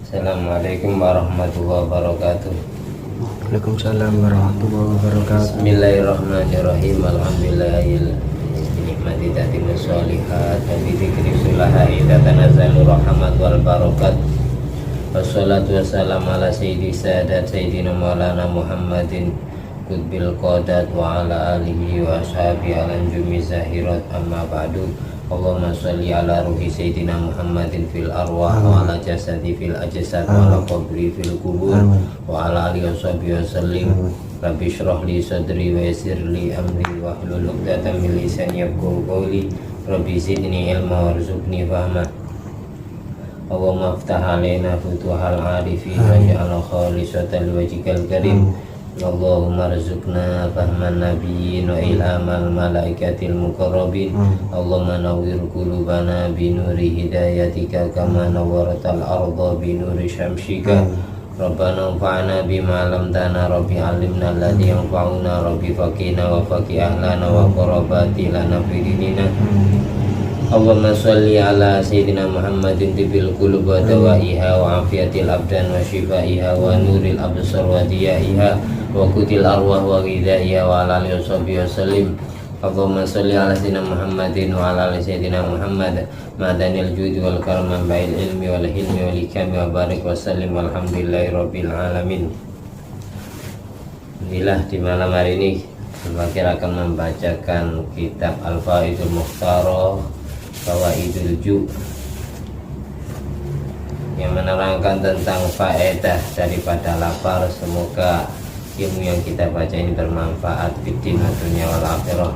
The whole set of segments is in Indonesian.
Assalamualaikum warahmatullahi wabarakatuh. Waalaikumsalam warahmatullahi wabarakatuh. Bismillahirrahmanirrahim. Alhamdulillahil nikmati tatimmus sholihat wa bi dzikri sulaha idza tanazzalu rahmat wal barakat. Wassalatu wassalamu ala sayyidi sadat sayyidina maulana Muhammadin qutbil qadat wa ala alihi wa ashabihi alanjumi zahirat amma ba'du. Allahumma sholli ala ruhi sayyidina Muhammadin fil arwah wa ala jasadi fil ajsad wa ala qabri fil qubur wa ala alihi washabihi wasallim. Rabbi shrah li sadri wa yassir li amri wa hlul 'uqdatam min lisani yafqahu qawli. Rabbi zidni ilma warzuqni fahma. Allahumma aftah alaina futuhal arifin waj'al khalisatan liwajhikal karim. Allahumma rizukna fahman nabiyyin wa ilhamal malaikatil muqarrabin. Allahumma nawwir qulubana binuri hidayatika kama nawwaratal arda binuri syamsika. Rabbana anfa'na bima 'allamtana rabbi 'allimna alladhi yanfa'una rabbi faqina wa faqih ahlana wa qarabati lana fi dinina. Allahumma sholli ala sayyidina Muhammadin tibil qulub wa dawaiha wa afiyatil abdan wa shifaiha wa nuril absar wa diyaiha wa kutil arwah wa ghidaiha wa ala alihi wasallim. Allahumma sholli ala sayyidina Muhammadin wa ala ali sayyidina Muhammad madanil judi wal karam ba'il ilmi wal hilmi wal hikami wa barik wa sallim walhamdulillahi rabbil alamin. Alhamdulillah, di malam hari ini Al-Fakir akan membacakan kitab Al-Faidul Mukhtarah Fawaidul Ju' yang menerangkan tentang faedah daripada lapar. Semoga ilmu yang kita baca ini bermanfaat fiddin dunya wal akhirah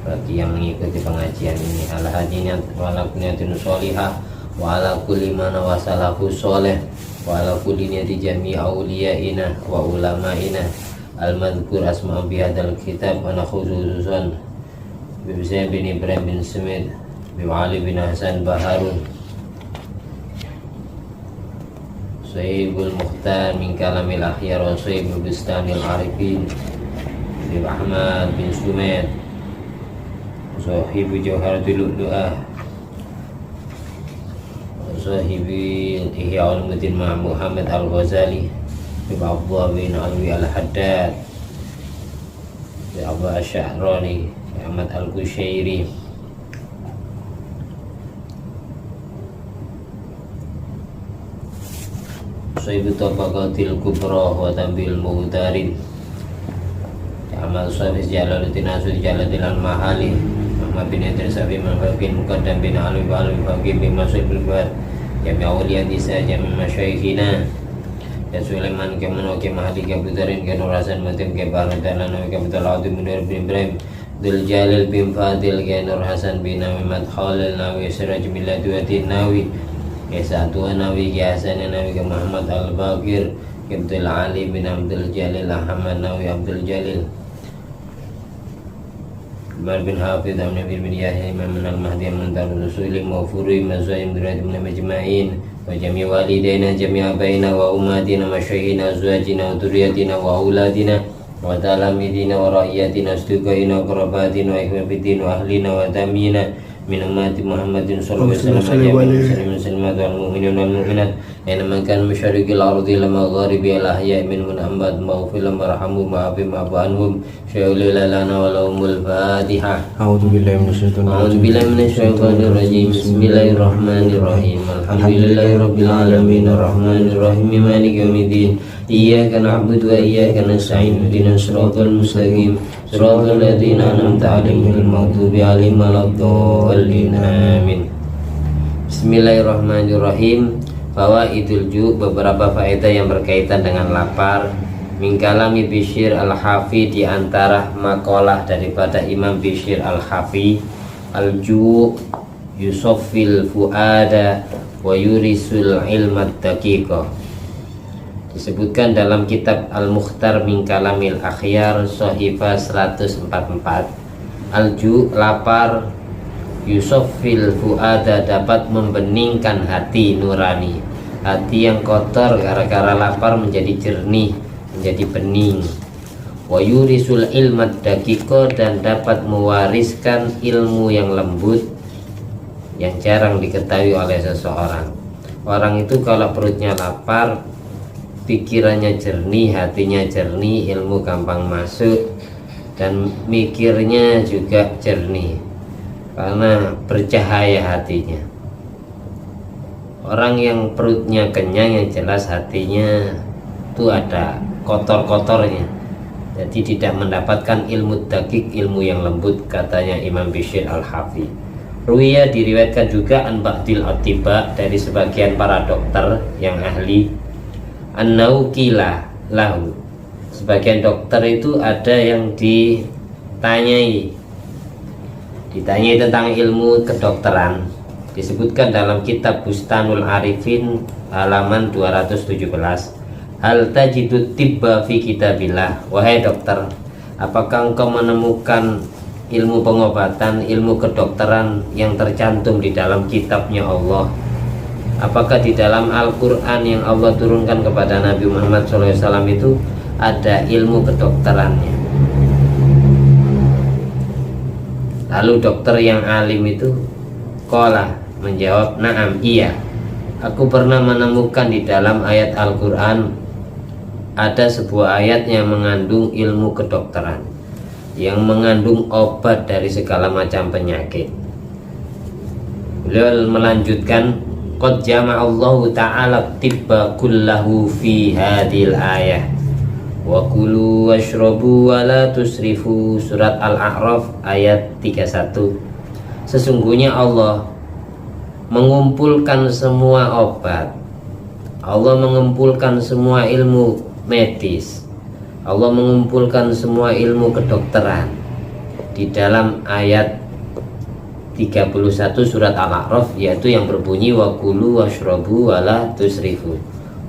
bagi yang mengikuti pengajian ini. Ala hadinat wa ala kunyatin sholihah wa ala kulli man wasalahu sholih wa ala kulli niyati jami' awliyaina wa ulama'ina al-madhkur asma' bihadal kitab wa nakhususan bi Zaid bin Ibrahim bin Smith bi Ali bin Hasan Baharun Sahibul Mukhtar min kalamil akhyar wa sahibul bustanil arifin bi Ahmad bin Sumaid sahibu jawharatul lu'lu'ah sahibi Ihya Ulumuddin Muhammad Al-Ghazali bi Abdullah bin Alwi Al-Haddad bi Abu Asy'arani Ahmad Al-Qushairi Sahibu Tabaqatil Kubra wa Tambil Muhtarin Amal Sahibis Jalaluddin Asud Jalaluddin Al-Mahali Ahmad bin Idris Abi Manfakin Muqaddam bin Alwi Alwi Faqih bin Masud bin Buat Jami' Awliya Disa Jami' Masyayikhina Ya Sulaiman Kemuno Kemahdi Kebutarin Kenur Hasan Matim Kebaran Tanah Kebutal Audu Munir bin Ibrahim Dul Jalil bin Fadil Kenur Hasan bin Nawi Mad Khalil Nawi Siraj Miladuatin Nawi Kesatu Nawi Hasan Nawi ke Muhammad Al-Baqir Abdul Ali bin Abdul Jalil Ahmad Nawi Abdul Jalil Umar bin Hafidh Nabi bin Yahya Imam Al-Mahdi Mantar Rasuli Mawfuri Mazwaim Durat bin Majma'in wa jami' walidaina jami' abaina wa umatina masyaihina azwajina wa dhurriyyatina wa auladina wa talamidina wa ra'iyatina astuqaina wa qarabatina wa ikhwatina wa ahlina wa tamina min ummati Muhammadin sallallahu alaihi wasallam muslimat wal mu'minin wal mu'minat aina man kana masyariqil ardi lama gharibi al ahya min ambat maghfir marhamu ma'afi ma'fu anhum syai'ul lana wa lahumul fatihah. A'udzu billahi minasyaitonir rajim. Bismillahirrahmanirrahim. Alhamdulillahirabbil alamin arrahmanir rahim maliki yaumiddin. Iyyaka na'budu wa iyyaka nasta'in ihdinas siratal mustaqim siratal ladzina an'amta 'alaihim ghairil maghdubi 'alaihim waladdallin. Amin. Bismillahirrahmanirrahim. Fawaidul Ju', beberapa faedah yang berkaitan dengan lapar. Min kalami Bishr Al-Hafi, di antara makalah daripada Imam Bishr Al-Hafi. Al-Ju' yusaffil fuada wa yurisul ilmat daqiqah. Disebutkan dalam kitab Al-Mukhtar min Kalamil Akhyar Sahifah 144. Al-Ju', lapar, yusaffil fuada, dapat membeningkan hati nurani. Hati yang kotor gara-gara lapar menjadi jernih, menjadi bening. Wa yurisul ilmat daqiqah, dan dapat mewariskan ilmu yang lembut yang jarang diketahui oleh seseorang. Orang itu kalau perutnya lapar, pikirannya jernih, hatinya jernih, ilmu gampang masuk, dan mikirnya juga jernih karena bercahaya hatinya. Orang yang perutnya kenyang, yang jelas hatinya itu ada kotor-kotornya, jadi tidak mendapatkan ilmu dakik, ilmu yang lembut, katanya Imam Bishr Al-Hafi. Ruwiya diriwayatkan juga an ba'dil atiba, dari sebagian para dokter yang ahli, annau qila lahu, sebagian dokter itu ada yang ditanyai tentang ilmu kedokteran. Disebutkan dalam kitab Bustanul Arifin halaman 217, hal tajidu tibba fi kitabillah, wahai dokter, apakah engkau menemukan ilmu pengobatan, ilmu kedokteran yang tercantum di dalam kitabnya Allah? Apakah di dalam Al-Quran yang Allah turunkan kepada Nabi Muhammad SAW itu ada ilmu kedokterannya? Lalu dokter yang alim itu qala, menjawab, na'am, iya, aku pernah menemukan di dalam ayat Al-Quran ada sebuah ayat yang mengandung ilmu kedokteran, yang mengandung obat dari segala macam penyakit. Beliau melanjutkan, qad jama'allahu ta'ala tibba kullahu fi hadhil ayah wa kulu washrabu wa la tusrifu, surat Al-A'raf ayat 31. Sesungguhnya Allah mengumpulkan semua obat, Allah mengumpulkan semua ilmu medis, Allah mengumpulkan semua ilmu kedokteran di dalam ayat 31 surat Al-A'raf, yaitu yang berbunyi wa kulu washrabu wa la tusrifu.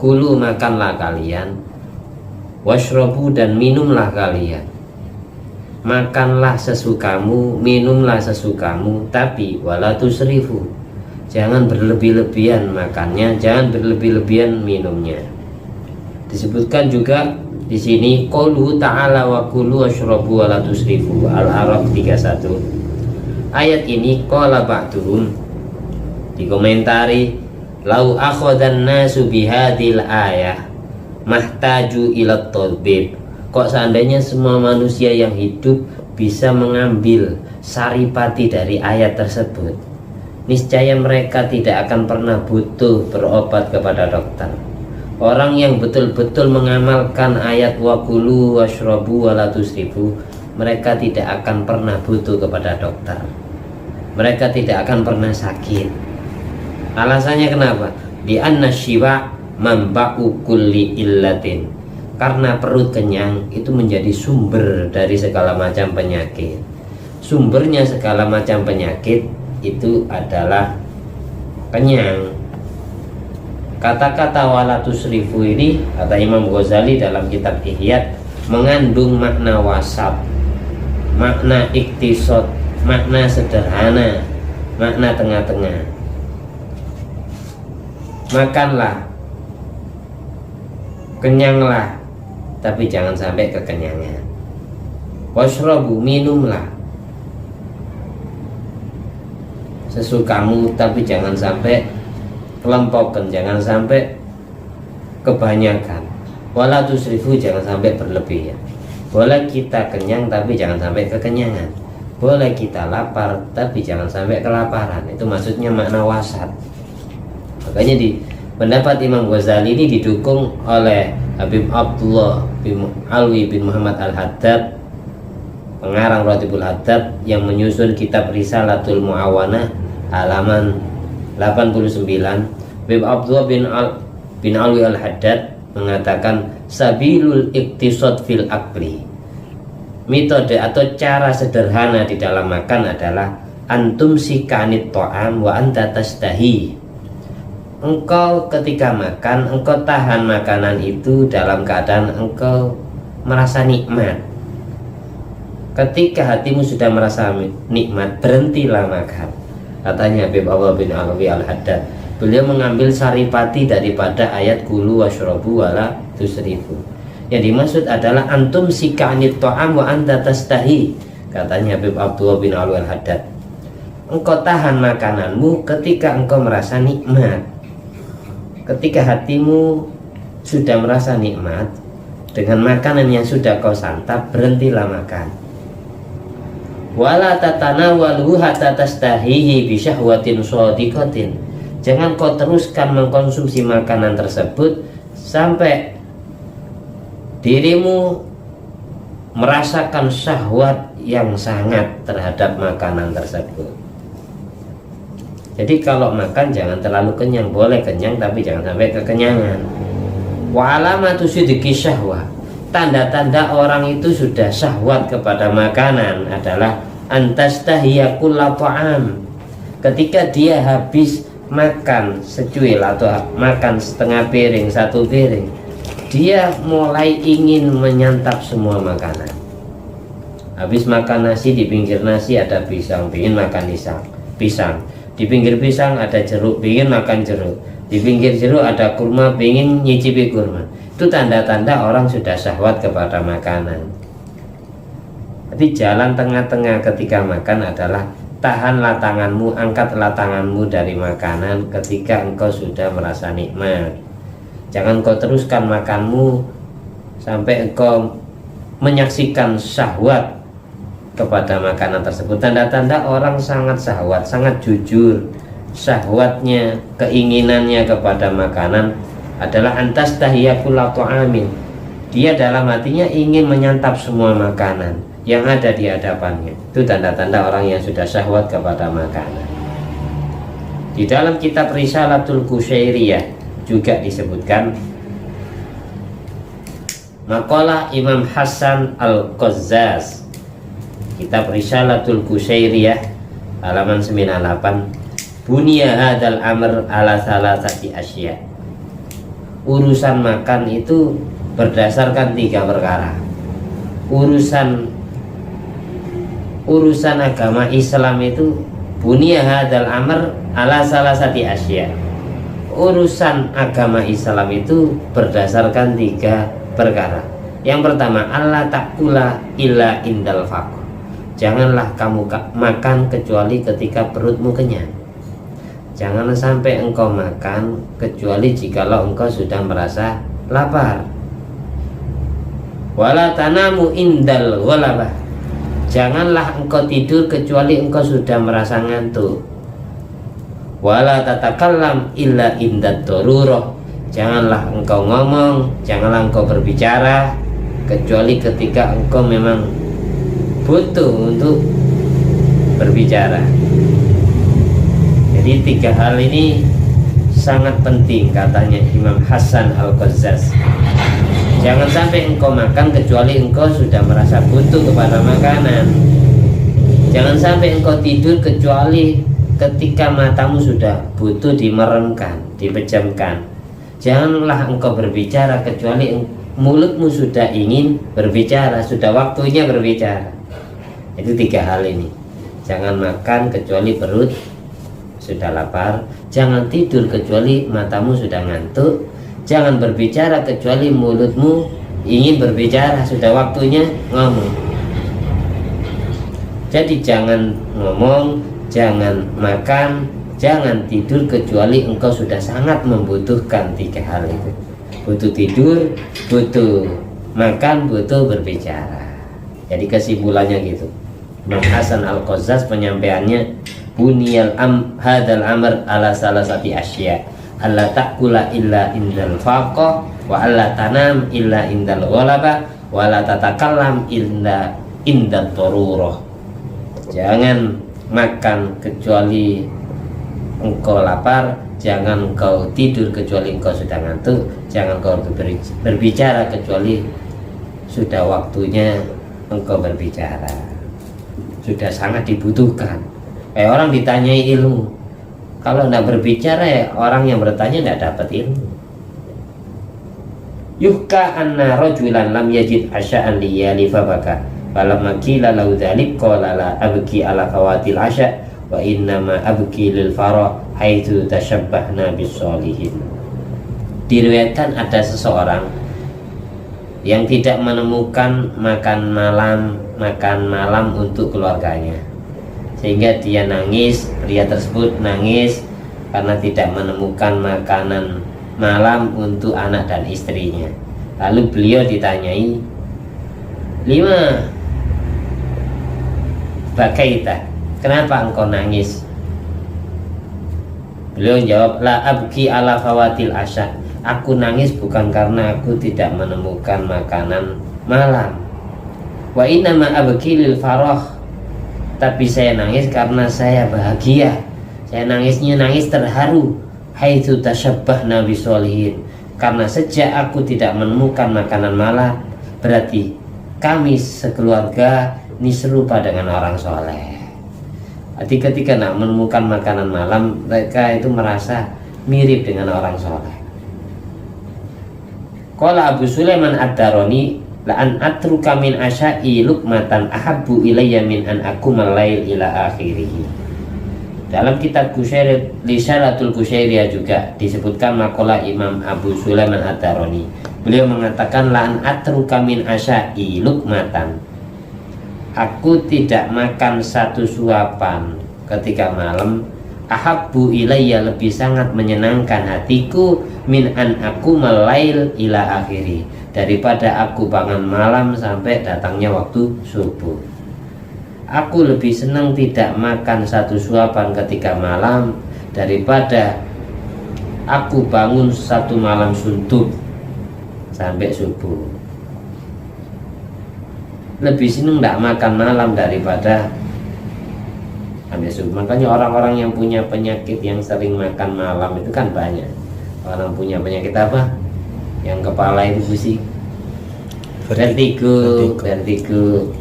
Kulu, makanlah kalian, washrabu, dan minumlah kalian. Makanlah sesukamu, minumlah sesukamu, tapi wala tusrifu, jangan berlebih-lebihan makannya, jangan berlebih-lebihan minumnya. Disebutkan juga di sini qauluhu ta'ala wa kulu washrabu wa la tusrifu, Al-A'raf 31. Ayat ini qala ba'duhum, dikomentari, lau akhadhan nasu bihadil ayah mahtaju ila tabib. Kok seandainya semua manusia yang hidup bisa mengambil saripati dari ayat tersebut, niscaya mereka tidak akan pernah butuh berobat kepada dokter. Orang yang betul-betul mengamalkan ayat wa kulu washrabu wa la tusrifu, mereka tidak akan pernah butuh kepada dokter, mereka tidak akan pernah sakit. Alasannya kenapa? Di anna syiwa manba'u kulli illatin, karena perut kenyang itu menjadi sumber dari segala macam penyakit. Sumbernya segala macam penyakit itu adalah kenyang. Kata-kata wala tusrifu ini, kata Imam Ghazali dalam kitab Ihya, mengandung makna wasat, makna iktisad, makna sederhana, makna tengah-tengah. Makanlah, kenyanglah, tapi jangan sampai kekenyangan. Washrabu, minumlah sesukamu, tapi jangan sampai kelompokkan, jangan sampai kebanyakan. Wala tusrifu, jangan sampai berlebihan. Boleh kita kenyang tapi jangan sampai kekenyangan. Boleh kita lapar tapi jangan sampai kelaparan. Itu maksudnya makna wasat. Makanya di pendapat Imam Ghazali ini didukung oleh Habib Abdullah bin Alwi bin Muhammad Al-Haddad, pengarang Ratibul Haddad, yang menyusun kitab Risalatul Mu'awanah halaman 89. Habib Abdullah bin Alwi Al-Haddad mengatakan, sabilul iktisad fil akli, metode atau cara sederhana di dalam makan adalah antum sikanit to'am wa anta tastahi. Engkau ketika makan, engkau tahan makanan itu dalam keadaan engkau merasa nikmat. Ketika hatimu sudah merasa nikmat, berhentilah makan, katanya Habib Abdullah bin Alwi Al-Haddad. Beliau mengambil saripati daripada ayat kulu washrabu wala tusrifu. Yang dimaksud adalah antum sikanit to'am wa anta tastahi, katanya Habib Abdullah bin Alwi Al-Haddad. Engkau tahan makananmu ketika engkau merasa nikmat. ketika hatimu sudah merasa nikmat dengan makanan yang sudah kau santap, berhentilah makan. Wala tatanawalu hatta tastahihi bi syahwatin shadiqatin. Jangan kau teruskan mengkonsumsi makanan tersebut sampai dirimu merasakan syahwat yang sangat terhadap makanan tersebut. Jadi kalau makan jangan terlalu kenyang, boleh kenyang tapi jangan sampai kekenyangan. Wa alamatu sidqi syahwah, tanda-tanda orang itu sudah syahwat kepada makanan adalah antastahiya kulla ta'am. Ketika dia habis makan secuil atau makan setengah piring, satu piring, dia mulai ingin menyantap semua makanan. Habis makan nasi, di pinggir nasi ada pisang, ingin makan pisang. Di pinggir pisang ada jeruk, ingin makan jeruk. Di pinggir jeruk ada kurma, ingin nyicipi kurma. Itu tanda-tanda orang sudah syahwat kepada makanan. Jadi jalan tengah-tengah ketika makan adalah tahanlah tanganmu, angkatlah tanganmu dari makanan ketika engkau sudah merasa nikmat. Jangan kau teruskan makanmu sampai engkau menyaksikan syahwat kepada makanan tersebut. Tanda-tanda orang sangat syahwat, sangat jujur. Syahwatnya, keinginannya kepada makanan adalah antastahiya kulla ta'amin. Dia dalam hatinya ingin menyantap semua makanan yang ada di hadapannya. Itu tanda-tanda orang yang sudah syahwat kepada makanan. Di dalam kitab Risalatul Qusyairiyah juga disebutkan maqalah Imam Hasan Al-Qazzaz, kitab Risalatul Qusyairiyah halaman 98. Bunya hadal amr ala salasati asya. Urusan makan itu berdasarkan 3 perkara. Urusan agama Islam itu bunya hadal amr ala salasati asya. Urusan agama Islam itu berdasarkan 3 perkara. Yang pertama, Allah ta'kula illa indal faqr. Janganlah kamu makan kecuali ketika perutmu kenyang. Jangan sampai engkau makan kecuali jikalau engkau sudah merasa lapar. Wala tanamu indal ghalabah. Janganlah engkau tidur kecuali engkau sudah merasa ngantuk. Wala tatakallam illa indat darurah. Janganlah engkau ngomong, janganlah engkau berbicara kecuali ketika engkau memang butuh untuk berbicara. Jadi 3 hal ini sangat penting katanya Imam Hasan Al-Qazzaz. Jangan sampai engkau makan kecuali engkau sudah merasa butuh kepada makanan. Jangan sampai engkau tidur kecuali ketika matamu sudah butuh dimeremkan, dipejamkan. Janganlah engkau berbicara kecuali mulutmu sudah ingin berbicara, sudah waktunya berbicara. Itu 3 hal ini. Jangan makan kecuali perut sudah lapar, jangan tidur kecuali matamu sudah ngantuk, jangan berbicara kecuali mulutmu ingin berbicara, sudah waktunya ngomong. Jadi jangan ngomong, jangan makan, jangan tidur kecuali engkau sudah sangat membutuhkan 3 hal itu. Butuh tidur, butuh makan, butuh berbicara. Jadi kesimpulannya gitu. Imam Hasan Al-Qazzaz penyampaiannya, buniyal hadal amr ala salasati asya. Alla ta'kula illa indal faqah, wa alla tanam illa indal ghalabah, wa la tatakallam illa indat darurah. Jangan makan kecuali engkau lapar, jangan engkau tidur kecuali engkau sudah ngantuk, jangan engkau berbicara kecuali sudah waktunya engkau berbicara, sudah sangat dibutuhkan. Orang ditanyai ilmu, kalau tidak berbicara ya orang yang bertanya tidak dapat ilmu. Yuhka anna rajulan lam yajid asya'an liyali fabaka falamma qila lahu dzalik qala la abki ala fawatil asya' wa innama abki lil fara haitsu tashabbahna bis sholihin. Diriwayatkan ada seseorang yang tidak menemukan makan malam untuk keluarganya, sehingga dia nangis. Pria tersebut nangis karena tidak menemukan makanan malam untuk anak dan istrinya. Lalu beliau ditanyai, 5 bakaita, kenapa engkau nangis? Beliau jawab, la abki ala fawatil asya, aku nangis bukan karena aku tidak menemukan makanan malam. Wa inna ma abki lil farah, tapi saya nangis karena saya bahagia. Saya nangisnya nangis terharu. Haitsu tasyabbahna bisolihin, karena sejak aku tidak menemukan makanan malam, berarti kami sekeluarga ini serupa dengan orang soleh. Arti ketika nak menemukan makanan malam, mereka itu merasa mirip dengan orang soleh. Qala Abu Sulaiman Ad-Darani, la an atruka min asya'i luqmatan ahabbu ilayya min an akumal lail ila akhirih. Dalam kitab Kusyair Lisaratul Kusyairiyah juga disebutkan makalah Imam Abu Sulaiman Ad-Darani. Beliau mengatakan, la an atruka min asya'i luqmatan, aku tidak makan satu suapan ketika malam, ahabbu ilayya, lebih sangat menyenangkan hatiku, min an aku malail ila akhiri, daripada aku bangun malam sampai datangnya waktu subuh. Aku lebih senang tidak makan satu suapan ketika malam daripada aku bangun satu malam suntuk sampai subuh. Lebih senang tidak makan malam daripada sampai subuh. Makanya orang-orang yang punya penyakit yang sering makan malam itu kan banyak. Orang punya penyakit apa? Yang kepala itu pusing, vertigo.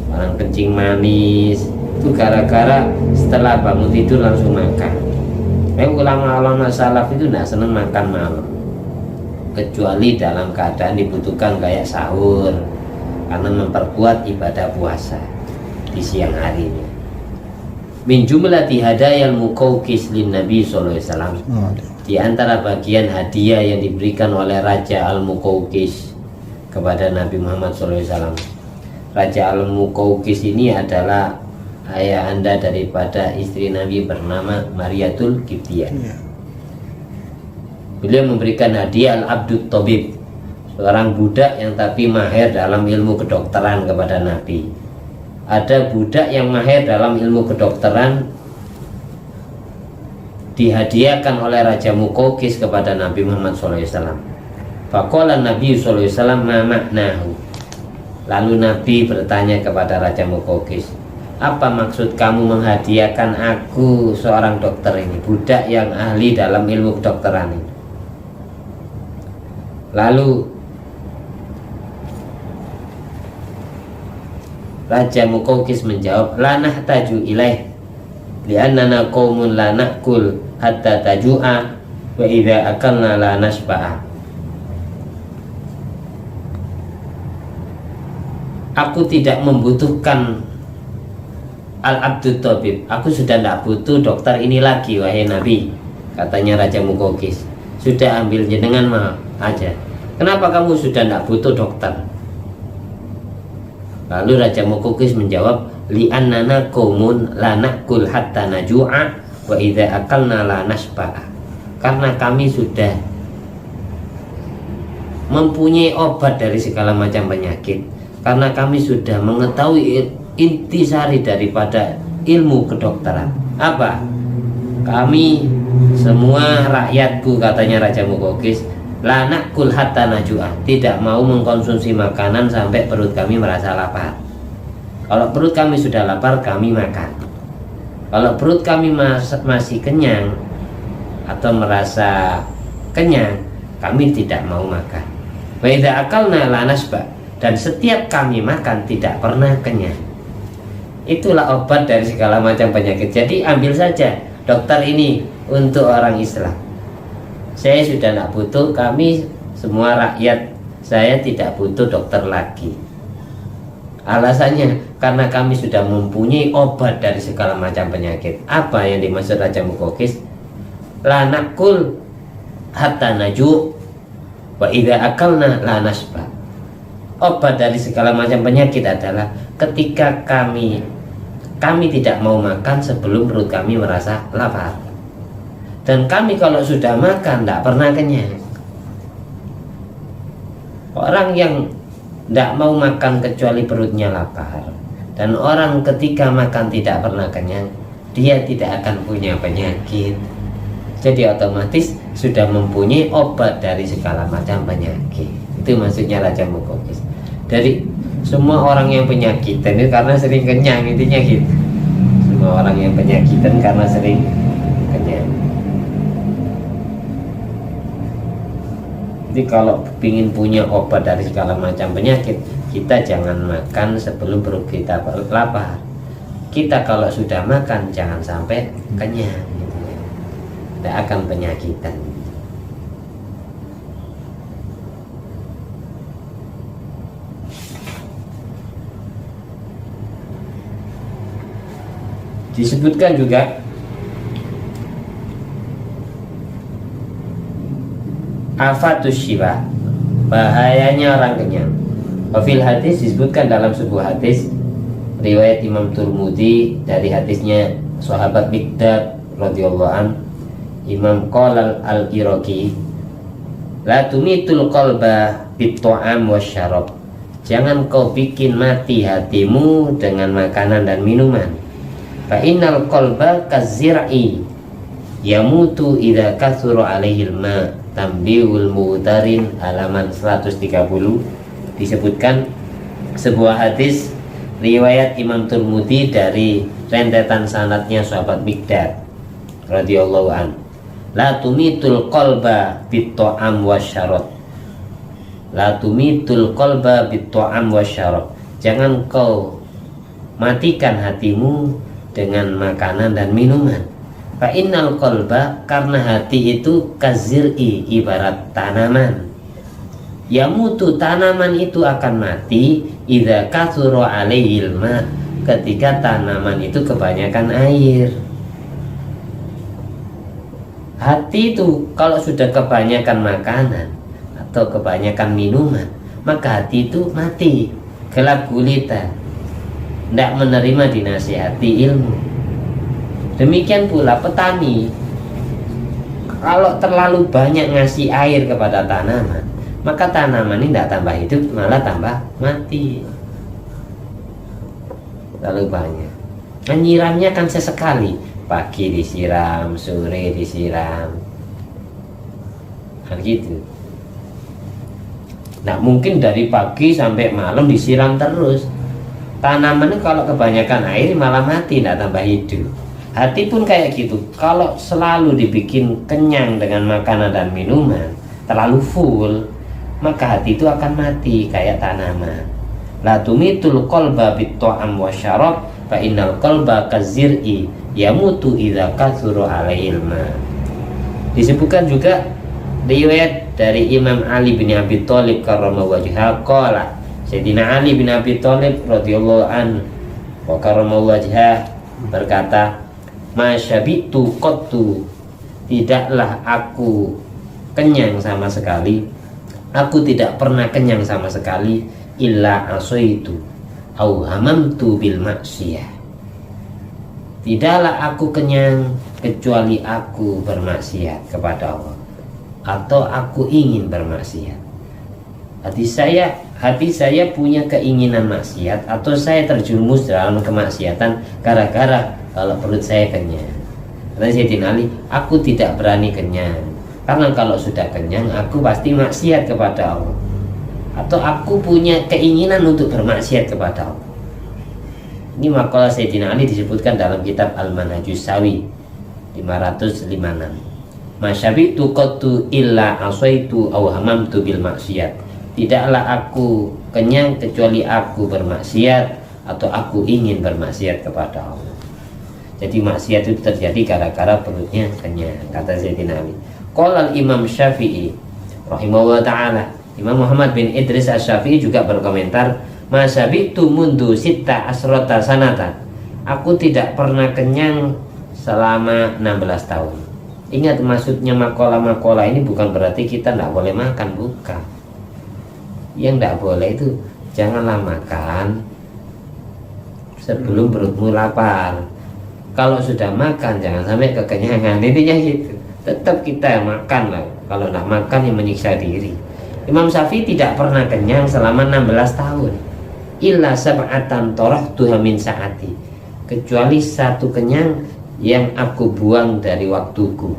Orang kencing manis itu gara-gara setelah bangun tidur langsung makan. Ulama-ulama salaf itu tidak senang makan malam, kecuali dalam keadaan dibutuhkan kayak sahur, karena memperkuat ibadah puasa di siang harinya. Min jumlati hadayal muqawqis lin Nabi sallallahu alaihi wasallam, di antara bagian hadiah yang diberikan oleh Raja Al-Muqawqis kepada Nabi Muhammad sallallahu alaihi wasallam. Raja Al-Muqawqis ini adalah ayah anda daripada istri Nabi bernama Mariatul Qibtiyah. Beliau memberikan hadiah Al-Abdut Tabib, seorang budak yang tapi mahir dalam ilmu kedokteran kepada Nabi. Ada budak yang mahir dalam ilmu kedokteran dihadiahkan oleh Raja Muqawqis kepada Nabi Muhammad SAW. Faqala Nabi SAW, ma maknahu. Lalu Nabi bertanya kepada Raja Muqawqis, apa maksud kamu menghadiahkan aku seorang dokter ini, budak yang ahli dalam ilmu kedokteran ini? Lalu Raja Muqawqis menjawab, la nahtaju ilaih li'annana qaumun la na'kul hatta taju'a wa idza akalna la nashba'a. Aku tidak membutuhkan Al-Abdut Tabib, aku sudah tidak butuh dokter ini lagi wahai Nabi, katanya Raja Muqawqis. Sudah ambil jenengan mah aja. Kenapa kamu sudah tidak butuh dokter? Lalu Raja Muqawqis menjawab, li'annana qaumun la na'kul hatta naju'a wa idza akalna la nashba'a. Karena kami sudah mempunyai obat dari segala macam penyakit. Karena kami sudah mengetahui intisari daripada ilmu kedokteran. Apa? Kami semua rakyatku, katanya Raja Muqawqis, la na'kul hatta najua, tidak mau mengkonsumsi makanan sampai perut kami merasa lapar. Kalau perut kami sudah lapar, kami makan. Kalau perut kami masih kenyang atau merasa kenyang, kami tidak mau makan. Wa idza akalna la nasba, dan setiap kami makan tidak pernah kenyang. Itulah obat dari segala macam penyakit. Jadi ambil saja dokter ini untuk orang Islam. Saya sudah tidak butuh, kami semua rakyat saya tidak butuh dokter lagi. Alasannya karena kami sudah mempunyai obat dari segala macam penyakit. Apa yang dimaksud Raja Muqawqis? La nakul hatta naju wa idza akalna la nasba. Obat dari segala macam penyakit adalah ketika kami tidak mau makan sebelum perut kami merasa lapar. Dan kami kalau sudah makan tidak pernah kenyang. Orang yang tidak mau makan kecuali perutnya lapar, dan orang ketika makan tidak pernah kenyang, dia tidak akan punya penyakit. Jadi otomatis sudah mempunyai obat dari segala macam penyakit. Itu maksudnya Raja Muqawqis. Dari semua orang yang penyakitan itu karena sering kenyang, intinya gitu. Semua orang yang penyakitan karena sering kenyang. Jadi kalau ingin punya obat dari segala macam penyakit, kita jangan makan sebelum perut kita lapar. Kita kalau sudah makan jangan sampai kenyang gitu ya. Tidak akan penyakitan. Disebutkan juga afatus syiba, bahayanya orang kenyang. Wafil hadis, disebutkan dalam sebuah hadis riwayat Imam Turmudi dari hadisnya sahabat Miqdad radhiyallahu an, Imam Qalal al-Iraqi, la tumitul qalba bit-ta'am wasyarab, jangan kau bikin mati hatimu dengan makanan dan minuman. Fa innal qalba kazir'i yamutu idza kathura alaihi al-ma. Tambihul Mu'tarin halaman 130. Disebutkan sebuah hadis riwayat Imam Turmudi dari rentetan sanadnya sahabat Miqdad radhiyallahu an, la tumitul qalba bit-ta'am wasyarab, la tumitul qalba bit-ta'am wasyarab, jangan kau matikan hatimu dengan makanan dan minuman. Fa innal qalba, karena hati itu kazir'i, ibarat tanaman. Yamutu, tanaman itu akan mati idza kathura alaihil ma, ketika tanaman itu kebanyakan air. Hati itu kalau sudah kebanyakan makanan atau kebanyakan minuman, maka hati itu mati, gelap gulita, tidak menerima dinasihati ilmu. Demikian pula petani, kalau terlalu banyak ngasih air kepada tanaman, maka tanaman ini tidak tambah hidup, malah tambah mati. Terlalu banyak. Menyiramnya kan sesekali, pagi disiram, sore disiram, kan gitu. Nah mungkin dari pagi sampai malam disiram terus. Tanaman itu kalau kebanyakan air malah mati, tidak tambah hidup. Hati pun kayak gitu, kalau selalu dibikin kenyang dengan makanan dan minuman, terlalu full, maka hati itu akan mati kayak tanaman. La tumitul qalba bit-ta'am wasyarab, fa innal qalba kazir'i yamutu idza kathura alaihil ma. Disebutkan juga riwayat dari Imam Ali bin Abi Thalib karramallahu wajhahu qala, Sayyidina Ali bin Abi Thalib radhiyallahu an wa karramallahu wajhahu berkata, masyabitu qattu, tidaklah aku kenyang sama sekali, aku tidak pernah kenyang sama sekali, illa asaitu au hamamtu bil maksiyah, tidaklah aku kenyang kecuali aku bermaksiat kepada Allah atau aku ingin bermaksiat. Hati saya punya keinginan maksiat, atau saya terjerumus dalam kemaksiatan gara-gara kalau perut saya kenyang. Kata Sayyidina Ali, aku tidak berani kenyang, karena kalau sudah kenyang aku pasti maksiat kepada Allah, atau aku punya keinginan untuk bermaksiat kepada Allah. Ini makalah Sayyidina Ali disebutkan dalam kitab Al-Manhajus Sawi 556. Masyabitu qattu illa asaitu aw hamamtu bil maksiat, tidaklah aku kenyang kecuali aku bermaksiat atau aku ingin bermaksiat kepada Allah. Jadi maksiat itu terjadi gara-gara perutnya kenyang, kata Sayyidina Ali. Qala Imam Syafi'i rahimahullah ta'ala, Imam Muhammad bin Idris Asy-Syafi'i juga berkomentar, masyabitu mundu sitta asrota sanatan, aku tidak pernah kenyang selama 16 tahun. Ingat, maksudnya makalah-makalah ini bukan berarti kita tidak boleh makan, bukan. Yang tidak boleh itu janganlah makan sebelum perutmu lapar. Kalau sudah makan jangan sampai kekenyangan, intinya gitu. tetap kita makan lah. Kalau tidak makan yang menyiksa diri. Imam Syafi'i tidak pernah kenyang selama 16 tahun. Illa sab'atan tarahtuha min sa'ati, kecuali satu kenyang yang aku buang dari waktuku.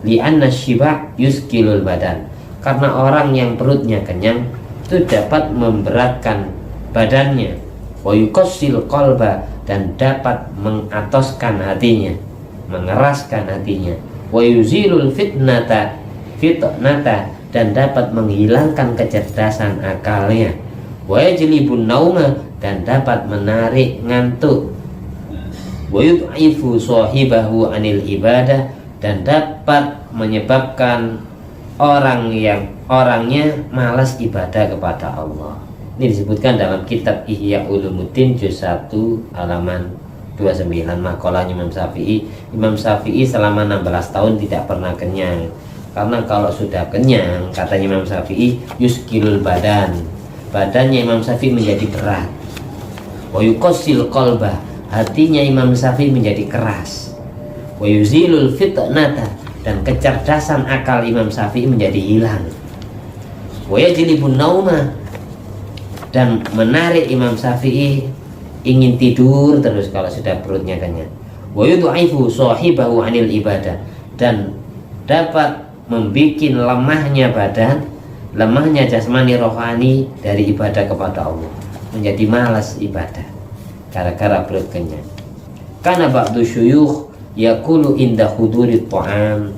Li'anna syiba' yuskilul badan, karena orang yang perutnya kenyang itu dapat memberatkan badannya. Wa yuqassil qalba, dan dapat mengatoskan hatinya, mengeraskan hatinya. Wa yuzilul fitnata, dan dapat menghilangkan kecerdasan akalnya. Wa yajlibun nauma, dan dapat menarik ngantuk. Wa yud'ifu sahibahu anil ibadah, dan dapat menyebabkan orangnya malas ibadah kepada Allah. Ini disebutkan dalam kitab Ihya Ulumuddin juz 1 halaman 29, makalahnya Imam Syafi'i. Imam Syafi'i selama 16 tahun tidak pernah kenyang. Karena kalau sudah kenyang, katanya Imam Syafi'i, yuskilul badan, badannya Imam Syafi'i menjadi berat. Wa yuqassil qalbah, hatinya Imam Syafi'i menjadi keras. Wa yuzilul fitnata, dan kecerdasan akal Imam Syafi'i menjadi hilang. Wa yajlibun nauma, dan menarik Imam Syafi'i ingin tidur terus kalau sudah perutnya kenyang. Wa yud'ifu sahibahu anil ibadah, dan dapat membuat lemahnya badan, lemahnya jasmani rohani dari ibadah kepada Allah, menjadi malas ibadah gara-gara perut kenyang. Karena ba'du syuyukh yaqulu inda hudurit ta'am,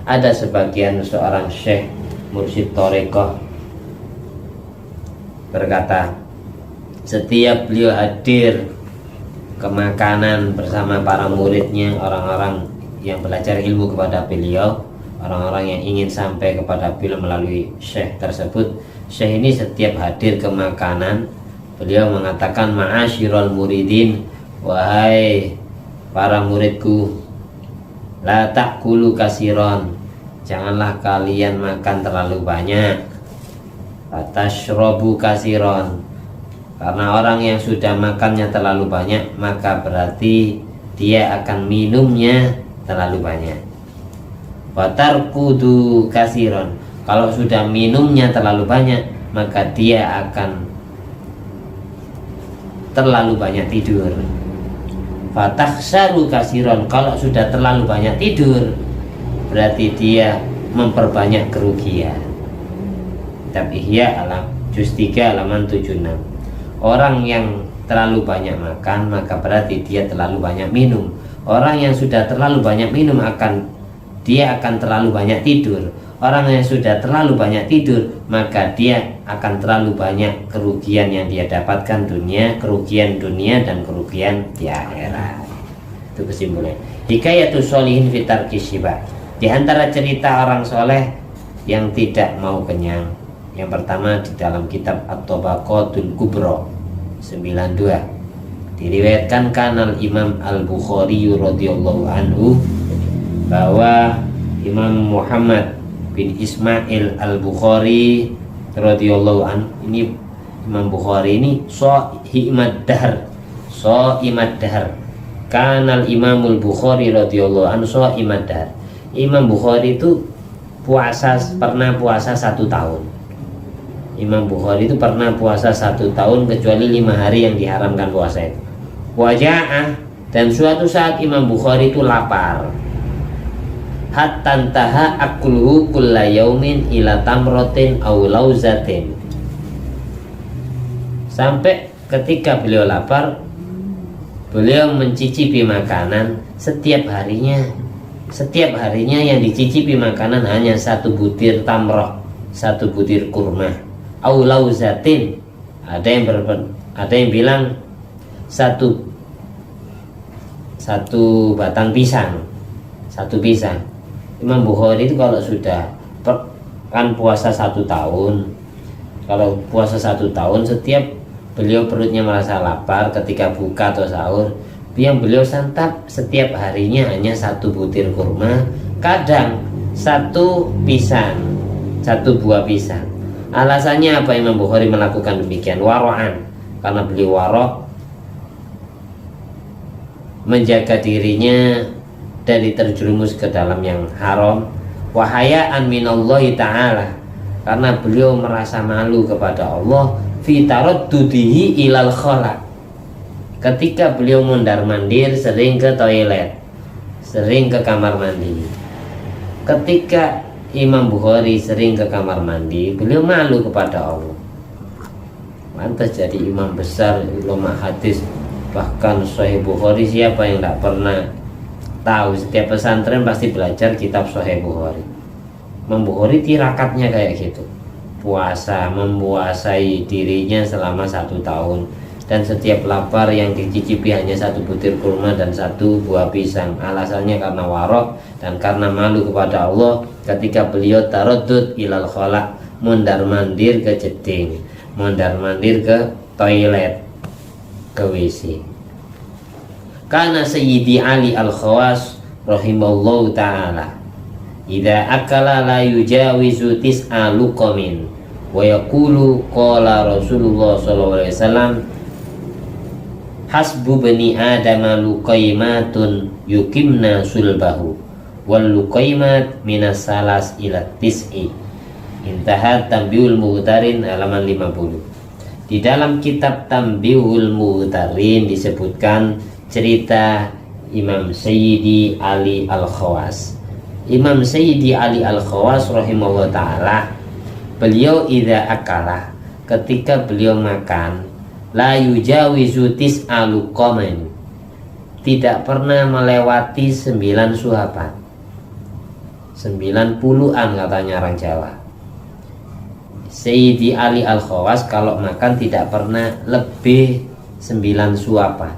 ada sebagian seorang syekh mursyid thariqah berkata, setiap beliau hadir ke makanan bersama para muridnya, orang-orang yang belajar ilmu kepada beliau, orang-orang yang ingin sampai kepada beliau melalui syekh tersebut, syekh ini setiap hadir ke makanan, beliau mengatakan, ma'asyiral muridin, wahai para muridku, la ta'kulu kasiron, janganlah kalian makan terlalu banyak. Fatashrobu kasiron, karena orang yang sudah makannya terlalu banyak, maka berarti dia akan minumnya terlalu banyak. Fatarkudu kasiron, kalau sudah minumnya terlalu banyak, maka dia akan terlalu banyak tidur. Fatahsaru kasiron, kalau sudah terlalu banyak tidur, berarti dia memperbanyak kerugian. Kitab Ihya alam juz 3 halaman 76. Orang yang terlalu banyak makan, maka berarti dia terlalu banyak minum. Orang yang sudah terlalu banyak minum dia akan terlalu banyak tidur. Orang yang sudah terlalu banyak tidur, maka dia akan terlalu banyak kerugian yang dia dapatkan kerugian dunia dan kerugian di akhirat. Itu kesimpulannya. Hikayatus sholihin fi tarki syiba. Di antara cerita orang soleh yang tidak mau kenyang, yang pertama di dalam kitab At-Tabaqatul Kubra 92, diriwayatkan kanal Imam Al-Bukhari radhiyallahu anhu, bahwa Imam Muhammad bin Ismail Al-Bukhari radhiyallahu anhu, ini Imam Bukhari ini so'imad dahr, kanal Imamul Bukhari radhiyallahu anhu so'imad dahr. Imam Bukhari itu pernah puasa 1 tahun. Imam Bukhari itu pernah puasa 1 tahun kecuali 5 hari yang diharamkan puasa itu. Waja'ah, dan suatu saat Imam Bukhari itu lapar. Hatta taha akluhu kulla yaumin ila tamrotin aw lauzatin. Sampai ketika beliau lapar, beliau mencicipi makanan setiap harinya. Setiap harinya yang dicicipi makanan hanya 1 butir tamroh, 1 butir kurma. Au lauzatin, ada yang bilang satu batang pisang, 1 pisang. Imam Bukhari itu kalau sudah kan puasa 1 tahun, kalau puasa 1 tahun, setiap beliau perutnya merasa lapar ketika buka atau sahur, yang beliau santap setiap harinya hanya 1 butir kurma, kadang 1 pisang, 1 buah pisang. Alasannya apa Imam Bukhari melakukan demikian? Waro'an, karena beliau waro', menjaga dirinya dari terjerumus ke dalam yang haram, wahayaan minallahi ta'ala, karena beliau merasa malu kepada Allah, fi taraddudihi ilal khala, ketika beliau mondar-mandir sering ke toilet, sering ke kamar mandi. Ketika Imam Bukhari sering ke kamar mandi, beliau malu kepada Allah. Lantas jadi imam besar ulama hadis, bahkan Sahih Bukhari, siapa yang tidak pernah tahu? Setiap pesantren pasti belajar kitab Sahih Bukhari. Imam Bukhari tirakatnya kayak gitu, puasa, mempuasai dirinya selama 1 tahun, dan setiap lapar yang dicicipi hanya 1 butir kurma dan 1 buah pisang. Alasannya karena warok dan karena malu kepada Allah ketika beliau taraddud ilal khala, mondar-mandir ke jeding, mondar-mandir ke toilet, ke WC. Karena Sayyidi Ali Al-Khawas rahimallahu ta'ala idza akala la yujawizu tis'a luqamin wa yaqulu qala Rasulullah sallallahu alaihi wasallam hasbu bani adama luqaimatun yuqimna sulbahu wal luqaimat minas salas ila tis'i. Intahat Tambihul Mughtarin halaman 50. Di dalam kitab Tambihul Mughtarin disebutkan cerita Imam Sayyidi Ali Al-Khawas. Imam Sayyidi Ali Al-Khawas rahimahullah ta'ala, beliau idza akala, ketika beliau makan, la yujawizu tis'a luqamin, tidak pernah melewati 9 suapan. 90-an katanya orang Jawa. Sayyidi Ali Al-Khawas kalau makan tidak pernah lebih 9 suapan.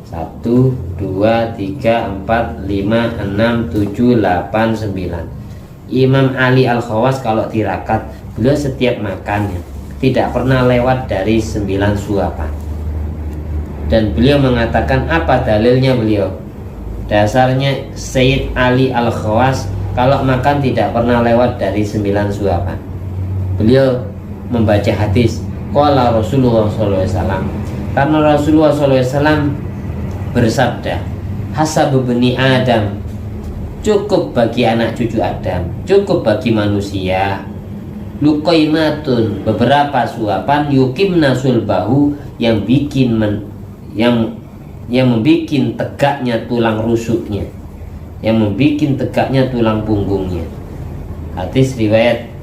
1, 2, 3, 4, 5, 6, 7, 8, 9. Imam Ali Al-Khawas kalau tirakat, beliau setiap makannya tidak pernah lewat dari 9 suapan. Dan beliau mengatakan, apa dalilnya beliau? Dasarnya Sayyid Ali Al-Khawas kalau makan tidak pernah lewat dari 9 suapan. Beliau membaca hadis qala Rasulullah SAW, karena Rasulullah SAW bersabda, hasabu bani Adam, cukup bagi anak cucu Adam, cukup bagi manusia, luqaimatun, beberapa suapan, yuqimna sulbahu, yang bikin yang membikin tegaknya tulang rusuknya, yang membikin tegaknya tulang punggungnya. Hadis riwayat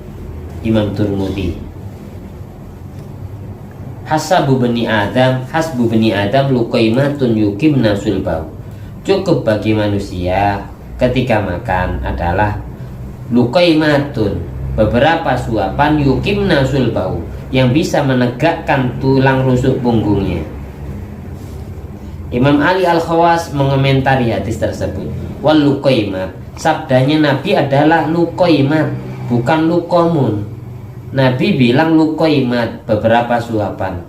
Imam Turmudi. Hasbu bani Adam luqaimatun yuqimna sulbahu, cukup bagi manusia ketika makan adalah luqaimatun, beberapa suapan, yuqimna sulbahu, yang bisa menegakkan tulang rusuk punggungnya. Imam Ali Al-Khawas mengomentari hadis tersebut. Wal luqaimat, sabdanya Nabi adalah luqaimat, bukan luqamun. Nabi bilang luqaimat, beberapa suapan.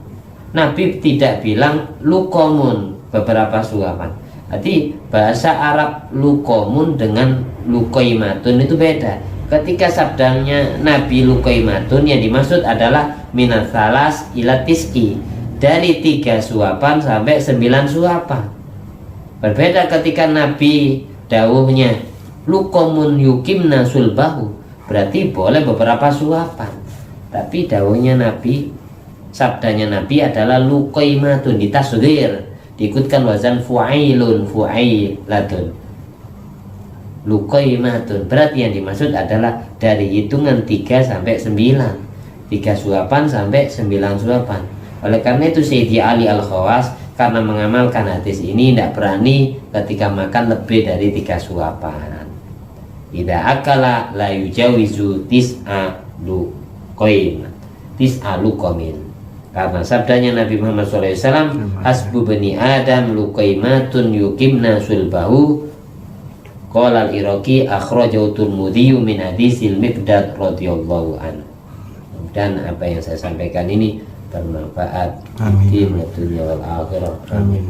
Nabi tidak bilang luqamun, beberapa suapan. Jadi bahasa Arab luqamun dengan luqaimatun itu beda. Ketika sabdanya Nabi luqaimatun, yang dimaksud adalah minat salas ila tis'i, dari 3 suapan sampai 9 suapan. Berbeda ketika Nabi dawuhnya luqamun yuqimna sulbahu, berarti boleh beberapa suapan. Tapi dawuhnya Nabi, sabdanya Nabi adalah luqaimatun, ditasghir, diikutkan wazan fu'ailun, fu'ailatun. Luqaimatun, berarti yang dimaksud adalah dari hitungan 3 sampai 9, 3 suapan sampai 9 suapan. Oleh karena itu Sayyidi Ali Al-Khawas karena mengamalkan hadis ini tidak berani ketika makan lebih dari 3 suapan. Idza akala la yujawizu tis'a luqamin, karena sabdanya Nabi Muhammad SAW, hasbu bani Adam luqaimatun yuqimna sulbahu. Qala al-Iraqi akhrajahu Tirmidzi min hadisil Miqdad radhiyallahu anhu. Dan apa yang saya sampaikan ini bermanfaat di dunia wal akhirah. Amin.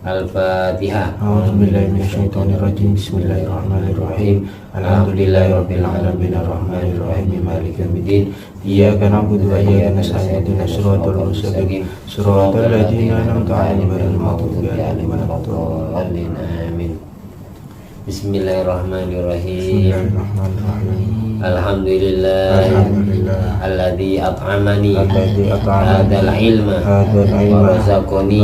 Al-Fatihah. A'udzubillahi minasyaitonirrajim. Bismillahirrahmanirrahim. Alhamdulillahirabbil alamin arrahmanir rahim maliki yaumiddin. Iyyaka na'budu wa iyyaka nasta'in ihdinas siratal mustaqim siratal ladzina an'amta 'alaihim ghairil maghdubi 'alaihim waladdallin. Amin. Bismillahirrahmanirrahim. Bismillahirrahmanirrahim. Alhamdulillah alladzi at'amani hadzal ilma wa razaqani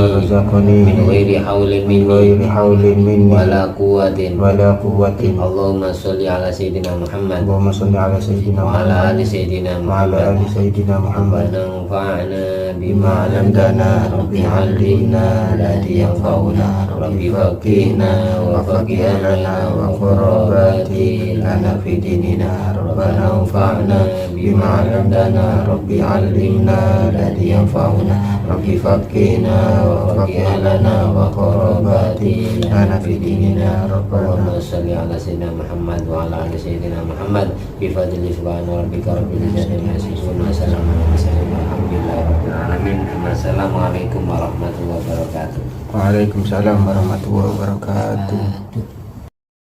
min ghairi haulin minni wala quwwatin Allahumma sholli ala sayyidina Muhammad wa ala ali sayyidina Muhammad wa nafa'na bima 'allamtana rabbi 'allimna alladzi yanfa'una rabbi faqihna wa faqih lana wa qurrabati lana fi dinina rabbana anfa'na bima 'allamtana rabbi 'allimna alladzi yanfa'una rabbi faqihna wa faqih lana wa qurrabati lana fi dinina rabbana sholli ala sayyidina Muhammad wa ala ali sayyidina Muhammad bi fadli subhana rabbika rabbil izzati amma yasifun wa salamun ala mursalin walhamdulillahi rabbil alamin. Assalamualaikum warahmatullahi wabarakatuh. Waalaikumsalam warahmatullahi wabarakatuh.